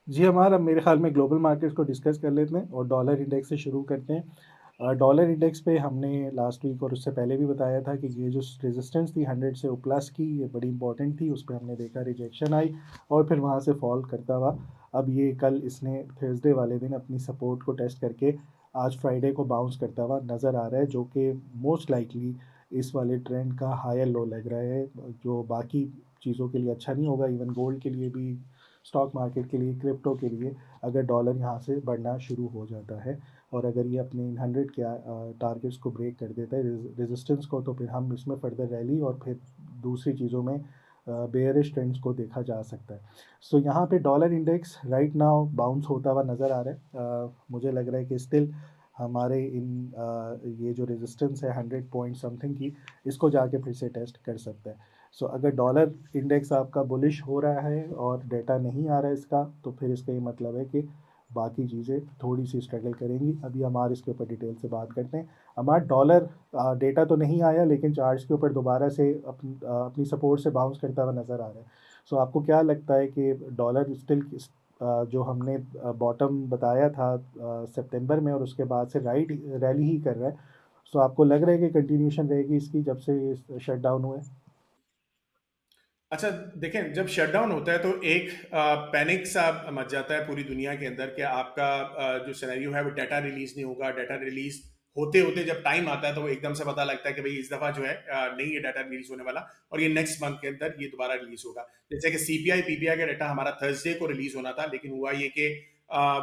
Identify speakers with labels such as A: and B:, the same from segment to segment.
A: जी, हमारा मेरे ख़्याल में ग्लोबल मार्केट्स को डिस्कस कर लेते हैं और डॉलर इंडेक्स से शुरू करते हैं। डॉलर इंडेक्स पे हमने लास्ट वीक और उससे पहले भी बताया था कि ये जो रेजिस्टेंस थी 100 से प्लस की, ये बड़ी इंपॉर्टेंट थी। उस पे हमने देखा रिजेक्शन आई और फिर वहाँ से फॉल करता हुआ अब ये कल इसने थर्सडे वाले दिन अपनी सपोर्ट को टेस्ट करके आज फ्राइडे को बाउंस करता हुआ नज़र आ रहा है, जो कि मोस्ट लाइकली इस वाले ट्रेंड का हायर लो लग रहा है, जो बाकी चीज़ों के लिए अच्छा नहीं होगा, इवन गोल्ड के लिए भी, स्टॉक मार्केट के लिए, क्रिप्टो के लिए, अगर डॉलर यहाँ से बढ़ना शुरू हो जाता है और अगर ये अपने इन 100 के टारगेट्स को ब्रेक कर देता है, रेजिस्टेंस को, तो फिर हम इसमें फर्दर रैली और फिर दूसरी चीज़ों में बेयरिश ट्रेंड्स को देखा जा सकता है। सो यहाँ पे dollar index right now bounce होता हुआ नज़र आ रहा है। मुझे लग रहा है कि स्टिल हमारे ये जो रेजिस्टेंस है 100 पॉइंट समथिंग की, इसको जाके फिर से टेस्ट कर सकता है। सो अगर डॉलर इंडेक्स आपका बुलिश हो रहा है और डेटा नहीं आ रहा है इसका, तो फिर इसका ये मतलब है कि बाकी चीज़ें थोड़ी सी स्ट्रगल करेंगी। अभी हमारे इसके ऊपर डिटेल से बात करते हैं। हमारा डॉलर डेटा तो नहीं आया, लेकिन चार्ट्स के ऊपर दोबारा से अपनी सपोर्ट से बाउंस करता हुआ नज़र आ रहा है। सो आपको क्या लगता है कि डॉलर स्टिल जो हमने बॉटम बताया था सितंबर में और उसके बाद से राइट रैली ही कर रहा है, सो आपको लग रहा है कि कंटिन्यूशन रहेगी इसकी जब से शट डाउन हुआ है?
B: अच्छा, देखें, जब शटडाउन होता है तो एक पैनिक सा मच जाता है पूरी दुनिया के अंदर कि आपका जो सिनेरियो है वो डाटा रिलीज नहीं होगा। डाटा रिलीज होते होते जब टाइम आता है तो वो एकदम से पता लगता है कि भाई इस दफा जो है नहीं ये डाटा रिलीज होने वाला और ये नेक्स्ट मंथ के अंदर ये दोबारा रिलीज होगा। जैसे कि सीपीआई पीपीआई का डाटा हमारा थर्सडे को रिलीज होना था, लेकिन हुआ ये कि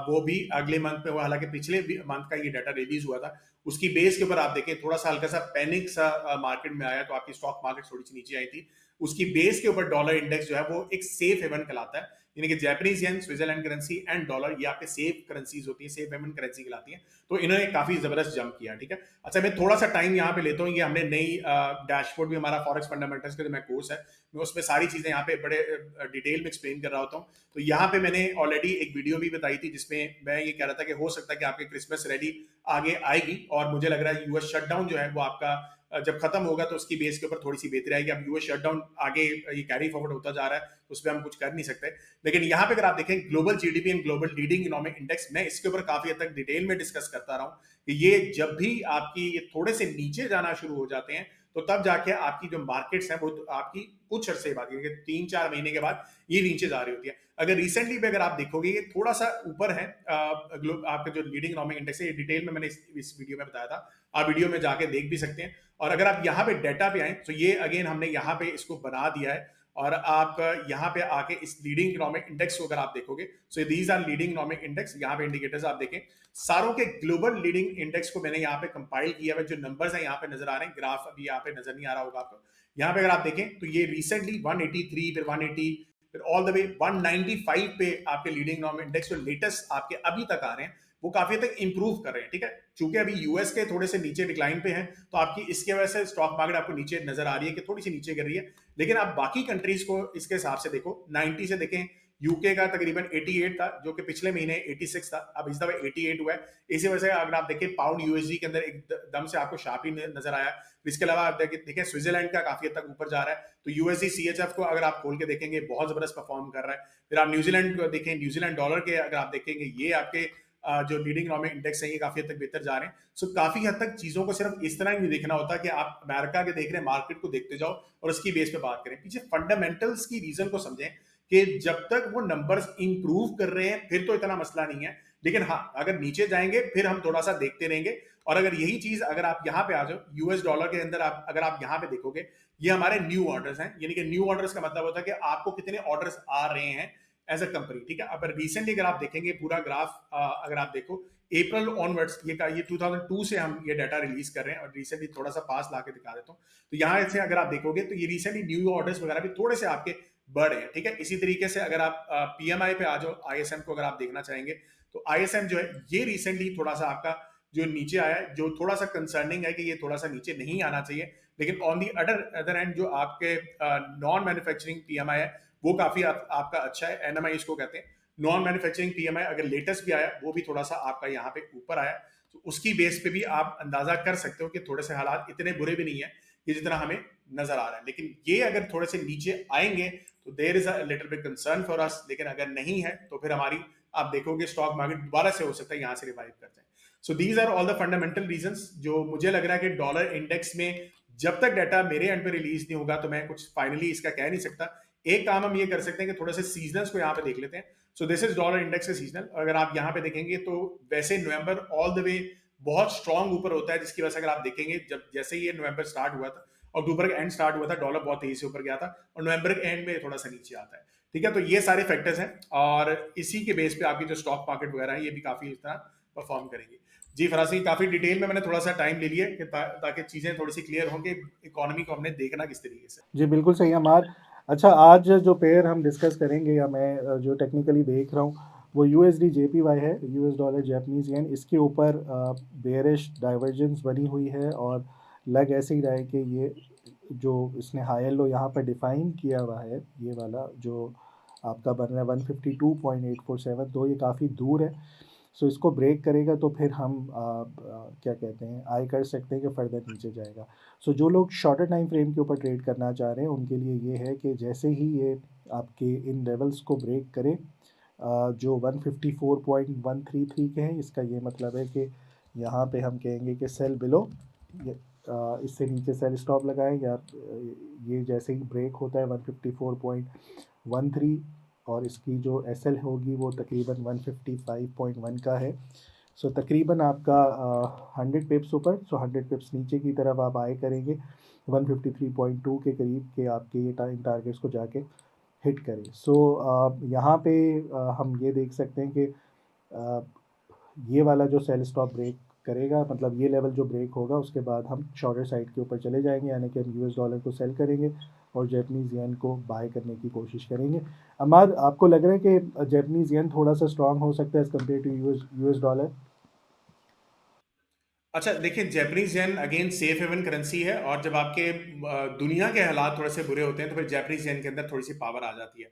B: वो भी अगले मंथ पे हुआ। हालांकि पिछले मंथ का ये डाटा रिलीज हुआ था, उसकी बेस के ऊपर आप देखें थोड़ा सा हल्का सा पैनिक सा मार्केट में आया, तो आपकी स्टॉक मार्केट थोड़ी सी नीचे आई थी। उसकी बेस के ऊपर डॉलर इंडेक्स जो है वो एक सेफ हेवन कहलाता है, यानी कि Japanese yen, Switzerland currency and dollar, ये आपके सेफ करेंसीज होती है, सेफ हेवन करेंसी कहलाती है। तो इन्होंने काफी जबरदस्त जंप किया, ठीक है। अच्छा, मैं थोड़ा सा टाइम यहाँ पे लेता हूँ। ये हमने नई डैशबोर्ड भी, हमारा फॉरेक्स फंडामेंटल्स का जो मैं कोर्स है, मैं उसमें सारी चीजें यहाँ पे बड़े डिटेल में एक्सप्लेन कर रहा होता हूँ। तो यहाँ पे मैंने ऑलरेडी एक वीडियो भी बताई थी जिसमें मैं ये कह रहा था कि हो सकता है कि आपकी क्रिसमस रैली आगे आएगी, और मुझे लग रहा है यूएस शटडाउन जो है वो आपका जब खत्म होगा तो उसकी बेस के ऊपर थोड़ी सी बेहतरी आएगी। अब यूएस शटडाउन आगे ये कैरी फॉरवर्ड होता जा रहा है, उस पर हम कुछ कर नहीं सकते। लेकिन यहाँ पे अगर आप देखें global GDP and global leading economic index, मैं इसके ऊपर काफी हद तक डिटेल में डिस्कस करता रहा हूँ कि ये जब भी आपकी ये थोड़े से नीचे जाना शुरू हो जाते हैं, तो तब जाके आपकी जो मार्केट्स हैं वो तो आपकी कुछ अरसे बाद, 3-4 महीने के बाद ये नीचे जा रही होती है। अगर रिसेंटली भी अगर आप देखोगे ये थोड़ा सा ऊपर है, आपका जो लीडिंग इकोनॉमिक इंडेक्स है, ये डिटेल में मैंने इस वीडियो में बताया था, आप वीडियो में जाके देख भी सकते हैं। और अगर आप यहाँ पे डेटा पे आए तो ये अगेन हमने यहाँ पे इसको बना दिया है, और आप यहाँ पे आके इस लीडिंग इकोनॉमिक इंडेक्स को अगर आप देखोगे, so these are leading economic index. यहाँ पे इंडिकेटर्स आप देखें, सारों के ग्लोबल लीडिंग इंडेक्स को मैंने यहाँ पे कंपाइल किया है। जो नंबर्स हैं यहाँ पे नजर आ रहे हैं, ग्राफ अभी यहाँ पे नजर नहीं आ रहा होगा आपको। यहाँ पे अगर आप देखें तो ये रिसेंटली 183, फिर 180, फिर ऑल द वे 195 पे आपके लीडिंग इकोनॉमिक इंडेक्स जो लेटेस्ट आपके अभी तक आ रहे हैं, वो काफी तक इंप्रूव कर रहे हैं, ठीक है। चूंकि अभी यूएस के थोड़े से नीचे डिक्लाइन पे हैं, तो आपकी इसके वजह से स्टॉक मार्केट आपको नीचे नजर आ रही है कि थोड़ी सी नीचे कर रही है। लेकिन आप बाकी कंट्रीज को इसके हिसाब से देखो, 90 से देखें, यूके का तकरीबन 88 था, जो कि पिछले महीने 86 था, अब इस दफा 88 हुआ है। इसी वजह से अगर आप देखें पाउंड यूएसडी के अंदर एकदम से आपको शार्पली नजर आया। इसके अलावा आप देखें स्विट्जरलैंड का काफी हद तक ऊपर जा रहा है, तो यूएसडी सीएचएफ को अगर आप खोल के देखेंगे बहुत जबरदस्त परफॉर्म कर रहा है। फिर आप न्यूजीलैंड को देखें, न्यूजीलैंड डॉलर के अगर आप देखेंगे, ये आपके जो लीडिंग इकोनॉमिक इंडेक्स है ये काफी हद तक बेहतर जा रहे हैं। सो काफी हद तक चीजों को सिर्फ इस तरह ही नहीं देखना होता कि आप अमेरिका के देख रहे हैं मार्केट को देखते जाओ और उसकी बेस पे बात करें, पीछे फंडामेंटल्स की रीजन को समझें कि जब तक वो नंबर्स इंप्रूव कर रहे हैं फिर तो इतना मसला नहीं है। लेकिन हाँ, अगर नीचे जाएंगे फिर हम थोड़ा सा देखते रहेंगे। और अगर यही चीज अगर आप यहाँ पे आ जाओ यूएस डॉलर के अंदर, आप अगर आप यहाँ पे देखोगे, ये हमारे न्यू ऑर्डर्स हैं, यानी कि न्यू ऑर्डर्स का मतलब होता है कि आपको कितने ऑर्डर्स आ रहे हैं एज अ कंपनी, ठीक है। अब रिसेंटली अगर आप देखेंगे पूरा ग्राफ, अगर आप देखो अप्रैल ऑनवर्ड्स, ये 2002 से हम ये डाटा रिलीज कर रहे हैं, और रिसेंटली थोड़ा सा पास ला के दिखा देता हूँ। तो यहाँ से अगर आप देखोगे तो ये रिसेंटली न्यू ऑर्डर्स वगैरह भी थोड़े से आपके बढ़े हैं, ठीक है। इसी तरीके से अगर आप पीएमआई पे आ जाओ, आईएसएम को अगर आप देखना चाहेंगे, तो आईएसएम जो है ये रिसेंटली थोड़ा सा आपका जो नीचे आया है, जो थोड़ा सा कंसर्निंग है कि ये थोड़ा सा नीचे नहीं आना चाहिए। लेकिन ऑन दी अदर एंड जो आपके नॉन मैन्युफैक्चरिंग पीएमआई है वो काफी आपका अच्छा है, एनएमआई इसको कहते हैं। नॉन मैन्युफैक्चरिंग पीएमआई अगर लेटेस्ट भी आया वो भी थोड़ा सा आपका यहाँ पे ऊपर आया, तो उसकी बेस पे भी आप अंदाजा कर सकते हो कि थोड़े से हालात इतने बुरे भी नहीं है ये जितना हमें नजर आ रहा है। लेकिन ये अगर थोड़े से नीचे आएंगे तो there is a little bit concern for us, लेकिन अगर नहीं है तो फिर हमारी, आप देखोगे स्टॉक मार्केट दोबारा से हो सकता है यहाँ से रिवाइव कर जाए। So these are all the fundamental reasons जो मुझे लग रहा है कि डॉलर इंडेक्स में जब तक डाटा मेरे एंड पे रिलीज नहीं होगा तो मैं कुछ फाइनली इसका कह नहीं सकता। एक काम हम ये कर सकते हैं कि थोड़े से सीजनल्स को यहाँ पे देख लेते हैं। So this is dollar index का सीजनल। अगर आप यहाँ पे देखेंगे तो वैसे नवंबर ऑल द वे बहुत स्ट्रांग ऊपर होता है, जिसकी वजह से अगर आप देखेंगे जब जैसे ये नवंबर स्टार्ट हुआ था, अक्टूबर का एंड स्टार्ट हुआ था, डॉलर बहुत तेजी से ऊपर गया था और नवंबर के एंड में थोड़ा सा नीचे आता है। ठीक है, तो ये सारे फैक्टर्स हैं और इसी के बेस पे आपकी जो स्टॉक मार्केट वगैरह है ये भी काफी इस तरह परफॉर्म करेंगे। जी फराज सिंह, काफी डिटेल में मैंने थोड़ा सा टाइम ले लिया कि ताकि चीजें थोड़ी सी क्लियर हों कि इकोनॉमी को हमने देखना किस तरीके से।
A: जी बिल्कुल सही अमार। अच्छा, आज जो पेयर हम डिस्कस करेंगे या मैं जो टेक्निकली देख रहा हूँ वो यूएसडी जेपीवाई है, यूएस डॉलर जापानीज येन। इसके ऊपर बेयरिश डाइवर्जेंस बनी हुई है और लग ऐसे ही रहा है कि ये जो इसने हायर लो यहाँ पर डिफाइन किया हुआ है, ये वाला जो आपका बन रहा है 152.847, तो ये काफ़ी दूर है। सो इसको ब्रेक करेगा तो फिर हम क्या कहते हैं आई कर सकते हैं कि फर्दर नीचे जाएगा। सो जो लोग शॉर्टर टाइम फ्रेम के ऊपर ट्रेड करना चाह रहे हैं उनके लिए ये है कि जैसे ही ये आपके इन लेवल्स को ब्रेक करे जो 154.133 के हैं, इसका ये मतलब है कि यहाँ पे हम कहेंगे कि सेल बिलो, इससे नीचे सेल स्टॉप लगाएं या ये जैसे ही ब्रेक होता है 154.13 और इसकी जो एसएल होगी वो तकरीबन 155.1 का है। सो तकरीबन आपका 100 पिप्स ऊपर, सो 100 पिप्स नीचे की तरफ आप आए करेंगे 153.2 के करीब के आपके ये टारगेट्स को जाके हिट करें। सो यहाँ पे हम ये देख सकते हैं कि ये वाला जो सेल स्टॉप ब्रेक करेगा, मतलब ये लेवल जो ब्रेक होगा उसके बाद हम शॉर्टर साइड के ऊपर चले जाएंगे, यानी कि हम यूएस डॉलर को सेल करेंगे और जापानीज येन को बाय करने की कोशिश करेंगे। अमार, आपको लग रहा है कि जापानीज येन थोड़ा सा स्ट्रांग हो सकता है as compare to US dollar?
B: अच्छा देखिए, Japanese yen again safe haven currency है और जब आपके दुनिया के हालात थोड़े से बुरे होते हैं तो फिर जैपनीज येन के अंदर थोड़ी सी पावर आ जाती है।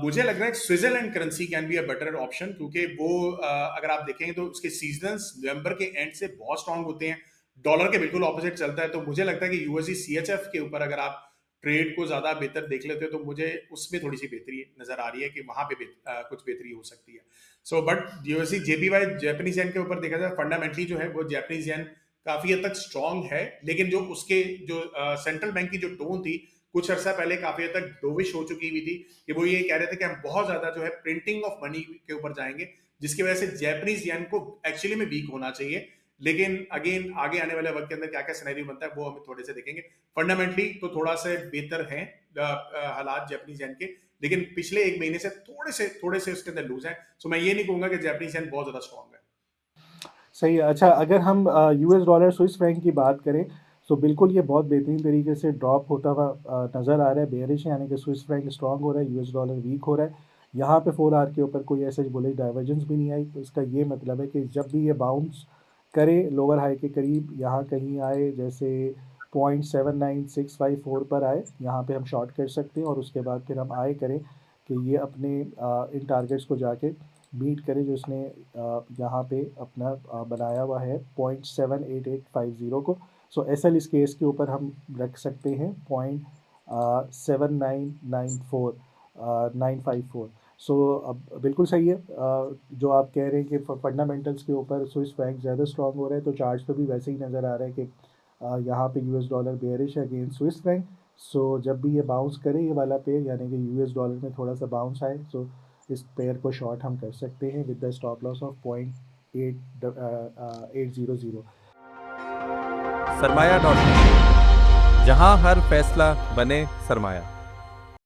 B: मुझे लग रहा है Switzerland currency can be a better option, क्योंकि वो अगर आप देखेंगे तो उसके सीजन्स नवंबर के एंड से बहुत स्ट्रांग होते हैं, डॉलर के बिल्कुल ऑपोजिट चलता है। तो मुझे लगता है कि यूएसडी सीएचएफ के ऊपर अगर आप ट्रेड को ज्यादा बेहतर देख लेते हो तो मुझे उसमें थोड़ी सी बेहतरी नजर आ रही है कि वहां पे कुछ बेहतरी हो सकती है। So but USD JPY Japanese yen के ऊपर देखा जाए फंडामेंटली जो है वो जापानीज येन काफी हद तक स्ट्रांग है, लेकिन जो उसके जो सेंट्रल बैंक की जो टोन थी कुछ अर्सा पहले काफी हद तक डोविश हो चुकी हुई थी कि वो ये कह रहे थे कि हम बहुत ज्यादा जो है प्रिंटिंग ऑफ मनी के ऊपर जाएंगे, जिसकी वजह से जापानीज येन को एक्चुअली में वीक होना चाहिए। लेकिन अगेन आगे आने वाले वक्त के अंदर क्या क्या सिनेरियो बनता है वो हम थोड़े से देखेंगे। फंडामेंटली तो थोड़ा से बेहतर हैं हालात जापानीज येन के, लेकिन पिछले एक महीने से थोड़े से उसके अंदर लूज है। सो मैं ये नहीं कहूंगा कि जापानीज येन बहुत ज्यादा स्ट्रांग है।
A: सही है। अच्छा, अगर हम यूएस डॉलर स्विस फ्रैंक की बात करें तो बिल्कुल ये बहुत बेहतरीन तरीके से ड्रॉप होता हुआ नज़र आ रहा है, बेयरिश, यानी कि स्विस फ्रैंक स्ट्रांग हो रहा है, यूएस डॉलर वीक हो रहा है। यहाँ पे 4 आवर के ऊपर कोई ऐसे बुलिश डाइवर्जेंस भी नहीं आई, तो इसका ये मतलब है कि जब भी ये बाउंस करे लोअर हाई के करीब, यहाँ कहीं आए जैसे 0.79654 पर आए, यहाँ पे हम शॉर्ट कर सकते हैं और उसके बाद फिर हम आए करें कि ये अपने इन टारगेट्स को जाके बीट करे जो इसने यहाँ पे अपना बनाया हुआ है 0.78850 को। सो एसएल इस केस के ऊपर हम रख सकते हैं 0.7994954। सो अब बिल्कुल सही है जो आप कह रहे हैं कि फंडामेंटल्स के ऊपर स्विस फ्रैंक ज़्यादा स्ट्रांग हो रहा है, तो चार्ट्स पे भी वैसे ही नज़र आ रहा है कि यहाँ पे यूएस डॉलर बेयरिश है अगेंस्ट स्विस फ्रैंक। सो जब भी ये बाउंस करे ये वाला पेयर, यानी कि यूएस डॉलर में थोड़ा सा बाउंस आए, सो इस पेयर को शॉर्ट हम कर सकते हैं with the stop loss of 0.800।
C: सरमाया.com, जहां हर फैसला बने सरमाया।